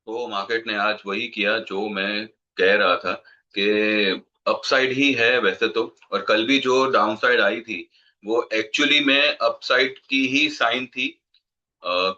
तो मार्केट ने आज वही किया जो मैं कह रहा था कि अपसाइड ही है वैसे तो। और कल भी जो डाउनसाइड आई थी वो एक्चुअली में अपसाइड की ही साइन थी।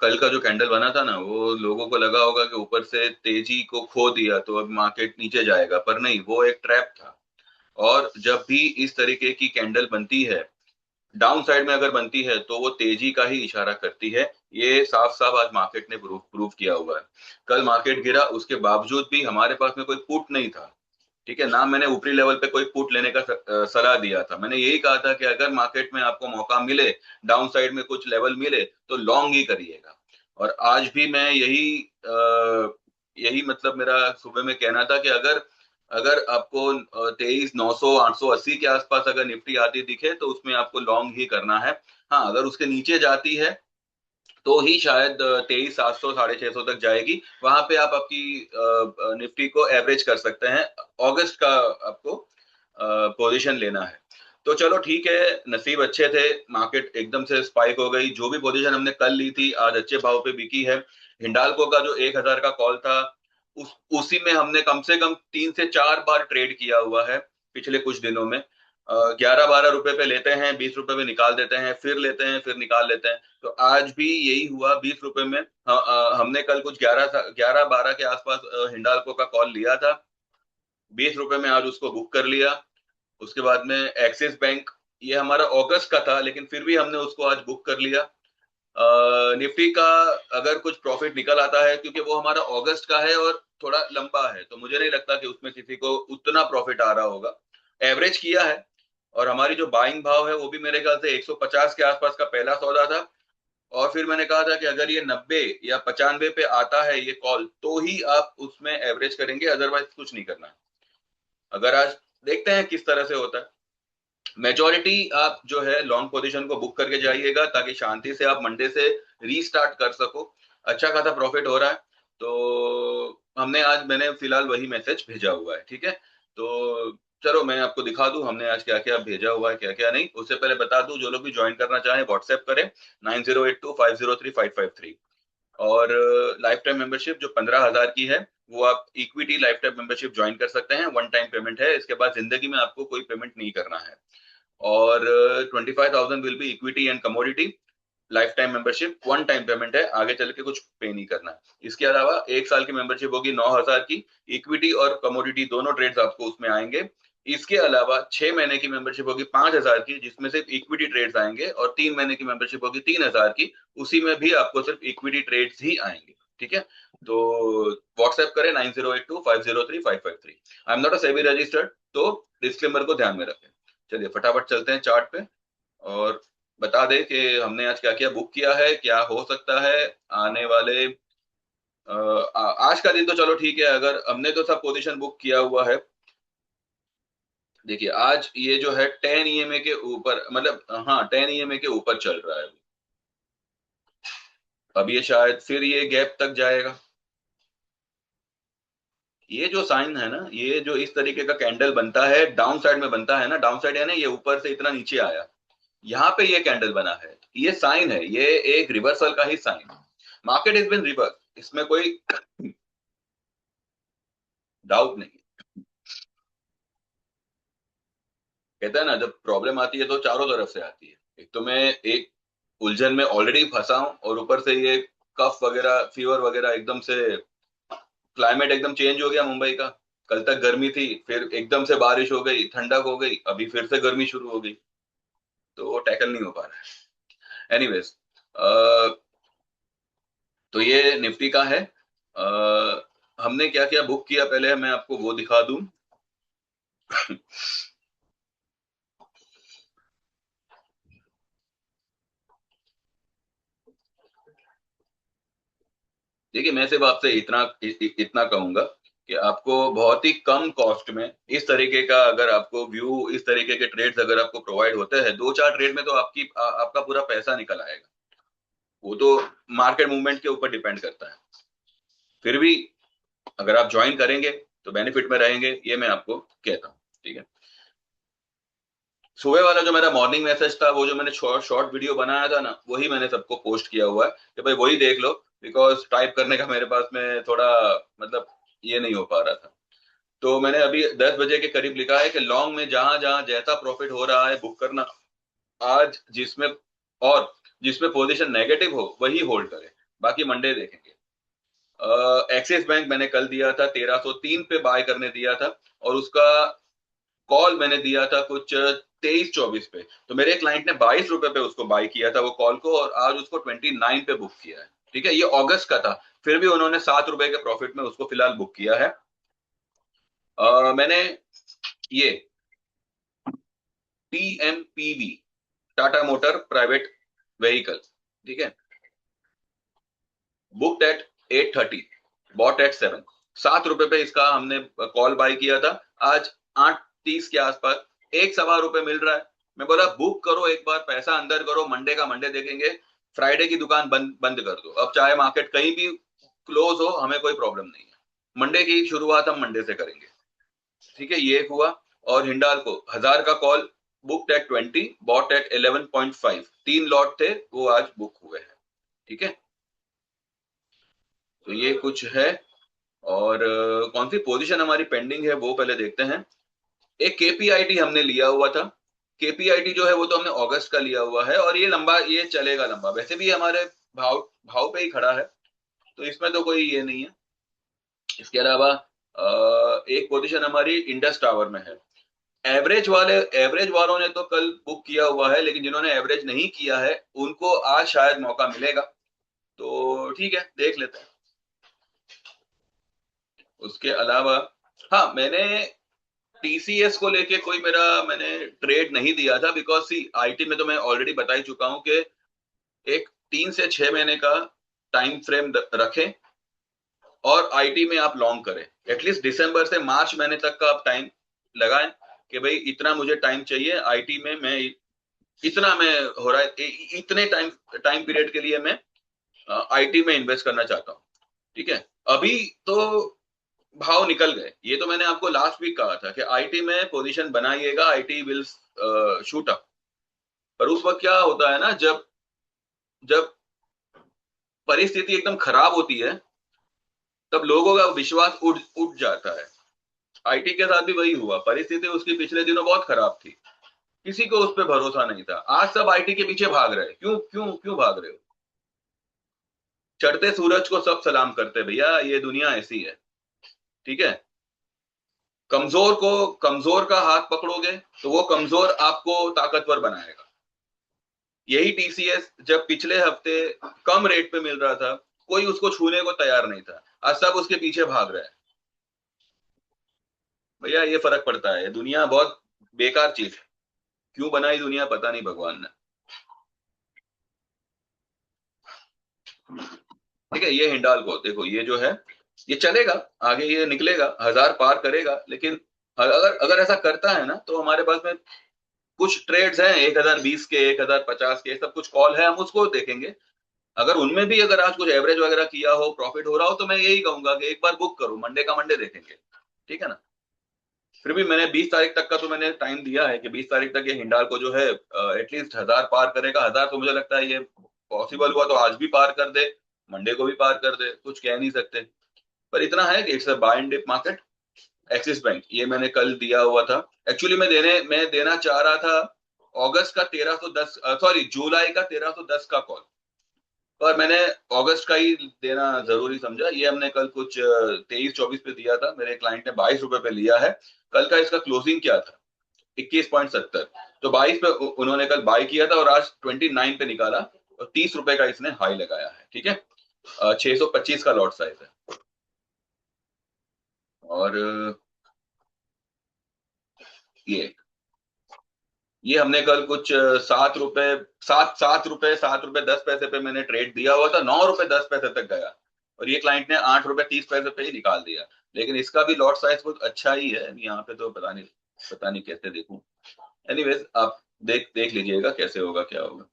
कल का जो कैंडल बना था ना वो लोगों को लगा होगा कि ऊपर से तेजी को खो दिया तो अब मार्केट नीचे जाएगा, पर नहीं, वो एक ट्रैप था। और जब भी इस तरीके की कैंडल बनती है, डाउन साइड में अगर बनती है, तो वो तेजी का ही इशारा करती है। ये साफ साफ आज मार्केट ने प्रूव प्रूव किया हुआ है। कल मार्केट गिरा, उसके बावजूद भी हमारे पास में कोई पुट नहीं था। ठीक है ना, मैंने ऊपरी लेवल पे कोई पुट लेने का सलाह दिया था। मैंने यही कहा था कि अगर मार्केट में आपको मौका मिले, डाउन साइड में कुछ लेवल मिले, तो लॉन्ग ही करिएगा। और आज भी मैं यही मतलब मेरा सुबह में कहना था कि अगर अगर आपको 23,900 880 के आसपास अगर निफ्टी आती दिखे तो उसमें आपको लॉन्ग ही करना है। हाँ, अगर उसके नीचे जाती है तो ही शायद 23,700 650 तक जाएगी। वहां पे आप आपकी निफ्टी को एवरेज कर सकते हैं। अगस्त का आपको पोजीशन लेना है। तो चलो ठीक है, नसीब अच्छे थे, मार्केट एकदम से स्पाइक हो गई। जो भी पोजीशन हमने कल ली थी आज अच्छे भाव पे बिकी है। हिंडाल्को का जो 1,000 का कॉल था, उसी में हमने कम से कम 3 से 4 बार ट्रेड किया हुआ है पिछले कुछ दिनों में। 11 12 रुपए पे लेते हैं, 20 रुपए में निकाल देते हैं, फिर लेते हैं, फिर निकाल लेते हैं। तो आज भी यही हुआ, 20 रुपए में हमने कल कुछ 11 11 12 के आसपास हिंडाल्को का कॉल लिया था। 20 रुपए में आज उसको बुक कर लिया। उसके बाद में एक्सिस बैंक, ये हमारा अगस्त का था लेकिन फिर भी हमने उसको आज बुक कर लिया। निफ्टी का अगर कुछ प्रॉफिट निकल आता है, क्योंकि वो हमारा अगस्त का है और थोड़ा लंबा है, तो मुझे नहीं लगता कि उसमें किसी को उतना प्रॉफिट आ रहा होगा। एवरेज किया है। और हमारी जो बाइंग भाव है वो भी मेरे ख्याल से 150 के आसपास का पहला सौदा था। और फिर मैंने कहा था कि अगर ये 90 या 95 पे आता है ये कॉल, तो ही आप उसमें एवरेज करेंगे, अदरवाइज कुछ नहीं करना है। अगर आज देखते हैं किस तरह से होता है। मेजोरिटी आप जो है लॉन्ग पोजीशन को बुक करके जाइएगा, ताकि शांति से आप मंडे से रीस्टार्ट कर सको। अच्छा खासा प्रॉफिट हो रहा है। तो मैंने फिलहाल वही मैसेज भेजा हुआ है, ठीक है। तो चलो मैं आपको दिखा दूं हमने आज क्या क्या भेजा हुआ है, क्या क्या नहीं। उससे पहले बता दूं, जो लोग भी ज्वाइन करना चाहें व्हाट्सएप करें 9082503553। और लाइफ टाइम मेंबरशिप जो 15,000 की है, वो आप equity life time membership join कर सकते हैं। वन टाइम पेमेंट है, इसके बाद जिंदगी में आपको कोई पेमेंट नहीं करना है। और 25,000 will be equity and commodity life time membership, one time payment है, आगे चल के कुछ पे नहीं करना है। इसके अलावा 1 साल की मेंबरशिप होगी 9,000 की, इक्विटी और कमोडिटी दोनों ट्रेड्स आपको उसमें आएंगे। इसके अलावा 6 महीने की मेंबरशिप होगी 5,000 की, जिसमें सिर्फ इक्विटी ट्रेड्स आएंगे। और 3 महीने की मेंबरशिप होगी 3,000 की, उसी में भी आपको सिर्फ इक्विटी ट्रेड्स ही आएंगे। ठीक है। तो व्हाट्सएप करें 9082503553। I am not a SEBI registered, तो डिस्क्लेमर को ध्यान में रखें। चलिए फटाफट चलते हैं चार्ट पे, और बता दें कि हमने आज क्या क्या बुक किया है, क्या हो सकता है आने वाले आज का दिन। तो चलो ठीक है, अगर हमने तो सब पोजीशन बुक किया हुआ है। देखिए आज ये जो है 10 EMA के ऊपर, मतलब हाँ 10 EMA के ऊपर चल रहा है। अब ये शायद फिर ये गैप तक जाएगा। ये जो साइन है ना, ये जो इस तरीके का कैंडल बनता है डाउन साइड में बनता है ना, डाउन साइड है ना, ये ऊपर से इतना नीचे आया, यहाँ पे ये कैंडल बना है, ये साइन है, ये एक रिवर्सल का ही साइन है। मार्केट इज बिन रिवर्स, इसमें कोई डाउट नहीं। कहता है ना, जब प्रॉब्लम आती है तो चारों तरफ से आती है। एक तो मैं एक उलझन में ऑलरेडी फंसा हूं, और ऊपर से ये कफ वगैरह, फीवर वगैरह, एकदम से क्लाइमेट एकदम चेंज हो गया मुंबई का। कल तक गर्मी थी, फिर एकदम से बारिश हो गई, ठंडक हो गई, अभी फिर से गर्मी शुरू हो गई। तो वो टैकल नहीं हो पा रहा है। एनीवेज, तो ये निफ्टी का है। हमने क्या क्या बुक किया, पहले मैं आपको वो दिखा दूं। देखिए मैं सिर्फ आपसे इतना कहूंगा कि आपको बहुत ही कम कॉस्ट में इस तरीके का, अगर आपको व्यू, इस तरीके के ट्रेड्स अगर आपको प्रोवाइड होते हैं, 2 4 ट्रेड में तो आपका पूरा पैसा निकल आएगा। वो तो मार्केट मूवमेंट के ऊपर डिपेंड करता है। फिर भी अगर आप ज्वाइन करेंगे तो बेनिफिट में रहेंगे, ये मैं आपको कहता हूँ। ठीक है। सुबह वाला जो मेरा मॉर्निंग मैसेज था, वो जो मैंने शॉर्ट शॉर्ट वीडियो बनाया था ना, वही मैंने सबको पोस्ट किया हुआ है कि भाई वही देख लो। बिकॉज टाइप करने का मेरे पास में थोड़ा मतलब ये नहीं हो पा रहा था। तो मैंने अभी 10 बजे के करीब लिखा है कि लॉन्ग में जहां जहां जैसा प्रॉफिट हो रहा है बुक करना आज, जिसमें और जिसमें पोजीशन नेगेटिव हो वही होल्ड करें, बाकी मंडे देखेंगे। एक्सिस बैंक मैंने कल दिया था 1303 पे बाय करने दिया था, और उसका कॉल मैंने दिया था कुछ 23-24 पे। तो मेरे क्लाइंट ने 22 रुपए पे उसको बाय किया था वो कॉल को, और आज उसको 29 पे बुक किया है। ठीक है, ये अगस्त का था, फिर भी उन्होंने 7 रुपए के प्रॉफिट में उसको फिलहाल बुक किया है। मैंने ये TMPV, Tata motor private vehicle, ठीक है, बुक्ड एट 8:30, बॉट एट 7, 7 रुपए पे इसका हमने कॉल बाय किया था। आज 8:30 के आसपास 1 सवा रुपए मिल रहा है। मैं बोला बुक करो, एक बार पैसा अंदर करो, मंडे का मंडे देखेंगे, फ्राइडे की दुकान बंद बंद कर दो। अब चाहे मार्केट कहीं भी क्लोज हो, हमें कोई प्रॉब्लम नहीं है, मंडे की शुरुआत हम मंडे से करेंगे। ठीक है, ये हुआ। और हिंडाल को 1000 का call, book at 20, bought at 11.5, 3 lot थे वो आज बुक हुए हैं। ठीक है, तो ये कुछ है। और कौन सी पोजीशन हमारी पेंडिंग है वो पहले देखते हैं। एक केपीआईटी हमने लिया हुआ था, केपीआईटी जो है वो तो हमने अगस्त का लिया हुआ है, और ये लंबा, ये चलेगा लंबा, वैसे भी हमारे भाव भाव पे ही खड़ा है, तो इसमें तो कोई ये नहीं है। इसके अलावा एक पोजीशन हमारी इंडस टावर में है। एवरेज वालों ने तो कल बुक किया हुआ है, लेकिन जिन्होंने एवरेज नहीं किया है उनको आज शायद मौका मिलेगा, तो ठीक है, देख लेते हैं। उसके अलावा हाँ, मैंने टीसीएस को लेके कोई मेरा मैंने ट्रेड नहीं दिया था, बिकॉज सी आईटी में तो मैं ऑलरेडी बता ही चुका हूं कि एक 3 से 6 महीने का टाइम फ्रेम रखें, और आईटी में आप लॉन्ग करें। एटलीस्ट दिसंबर से मार्च महीने तक का आप टाइम लगाएं कि भाई इतना मुझे टाइम चाहिए आईटी में, मैं इतना मैं हो रहा है, इतने टाइम टाइम पीरियड के लिए मैं आईटी में इन्वेस्ट करना चाहता हूँ। ठीक है, अभी तो भाव निकल गए, ये तो मैंने आपको लास्ट वीक कहा था कि आईटी में पोजीशन बनाइएगा, आईटी विल शूट अप। पर उस वक्त क्या होता है ना, जब जब परिस्थिति एकदम खराब होती है, तब लोगों का विश्वास उठ उठ जाता है। आईटी के साथ भी वही हुआ, परिस्थिति उसकी पिछले दिनों बहुत खराब थी, किसी को उस पर भरोसा नहीं था। आज सब आईटी के पीछे भाग रहे हैं, क्यों क्यों क्यों भाग रहे हो? चढ़ते सूरज को सब सलाम करते भैया, ये दुनिया ऐसी है। ठीक है, कमजोर का हाथ पकड़ोगे तो वो कमजोर आपको ताकतवर बनाएगा। यही टीसीएस जब पिछले हफ्ते कम रेट पे मिल रहा था, कोई उसको छूने को तैयार नहीं था, आज सब उसके पीछे भाग रहे हैं। भैया ये फर्क पड़ता है, दुनिया बहुत बेकार चीज है, क्यों बनाई दुनिया पता नहीं भगवान ने। ठीक है, ये हिंडाल को देखो, ये जो है ये चलेगा, आगे ये निकलेगा, 1000 पार करेगा, लेकिन अगर अगर ऐसा करता है ना, तो हमारे पास में कुछ ट्रेड्स हैं 1020 के, 1050 के, सब कुछ कॉल है, हम उसको देखेंगे। अगर उनमें भी अगर आज कुछ एवरेज वगैरह किया हो, प्रॉफिट हो रहा हो, तो मैं यही कहूंगा कि एक बार बुक करो, मंडे का मंडे देखेंगे। ठीक है ना, फिर भी मैंने 20 तारीख तक का तो मैंने टाइम दिया है कि 20 तारीख तक ये हिंडाल को जो है एटलीस्ट 1000 पार करेगा। 1000 तो मुझे लगता है ये पॉसिबल हुआ तो आज भी पार कर दे, मंडे को भी पार कर दे, कुछ कह नहीं सकते। पर इतना है कि it's a buy and dip market. Axis Bank ये मैंने कल दिया हुआ था, एक्चुअली मैं देना चाह रहा था अगस्त का 1310, सॉरी जुलाई का 1310 का कॉल, पर मैंने अगस्त का ही देना जरूरी समझा। ये हमने कल कुछ 23-24 पे दिया था, मेरे क्लाइंट ने 22 रुपए पे लिया है। कल का इसका क्लोजिंग क्या था? 21.70, तो 22 पे उन्होंने कल बाय किया था, और आज 29 पे निकाला, और 30 रुपए का इसने हाई लगाया है। ठीक है, 625 का लॉट साइज है। और ये ये हमने कल कुछ 7 रुपए, 7 रुपए पे मैंने ट्रेड दिया हुआ था, 9 रुपए 10 पैसे तक गया, और ये क्लाइंट ने 8 रुपए 30 पैसे पे ही निकाल दिया। लेकिन इसका भी लॉट साइज बहुत अच्छा ही है, यहाँ पे तो पता नहीं कैसे देखूं। एनीवेज आप देख देख लीजिएगा कैसे होगा क्या होगा।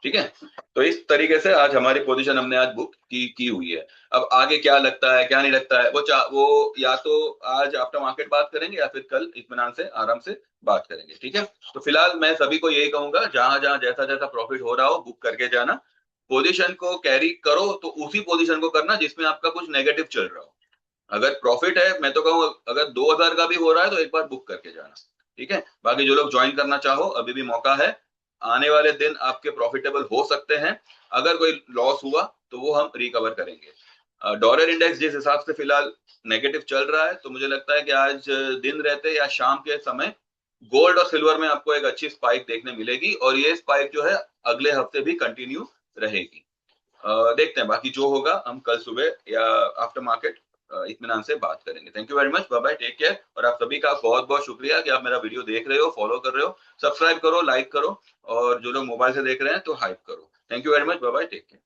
ठीक है। तो इस तरीके से आज हमारी पोजीशन हमने आज बुक की हुई है। अब आगे क्या लगता है क्या नहीं लगता है वो या तो आज आफ्टर मार्केट बात करेंगे या फिर कल इत्मीनान से आराम से बात करेंगे। ठीक है। तो फिलहाल मैं सभी को यही कहूंगा, जहां जहां जैसा जैसा प्रॉफिट हो रहा हो बुक करके जाना। पोजीशन को कैरी करो तो उसी पोजीशन को करना जिसमें आपका कुछ नेगेटिव चल रहा हो। अगर प्रॉफिट है, मैं तो कहूँ अगर 2000 का भी हो रहा है तो एक बार बुक करके जाना। ठीक है। बाकी जो लोग ज्वाइन करना चाहो अभी भी मौका है। आने वाले दिन आपके प्रॉफिटेबल हो सकते हैं। अगर कोई लॉस हुआ तो वो हम रिकवर करेंगे। डॉलर इंडेक्स जिस हिसाब से फिलहाल नेगेटिव चल रहा है, तो मुझे लगता है कि आज दिन रहते या शाम के समय गोल्ड और सिल्वर में आपको एक अच्छी स्पाइक देखने मिलेगी, और ये स्पाइक जो है अगले हफ्ते भी कंटिन्यू रहेगी। देखते हैं बाकी जो होगा हम कल सुबह या आफ्टर मार्केट इत्मीनान से बात करेंगे। Thank you very much, bye bye, take care. और आप सभी का बहुत बहुत शुक्रिया कि आप मेरा वीडियो देख रहे हो, फॉलो कर रहे हो। सब्सक्राइब करो, लाइक करो, और जो लोग मोबाइल से देख रहे हैं तो हाइप करो। Thank you very much, bye bye, take care.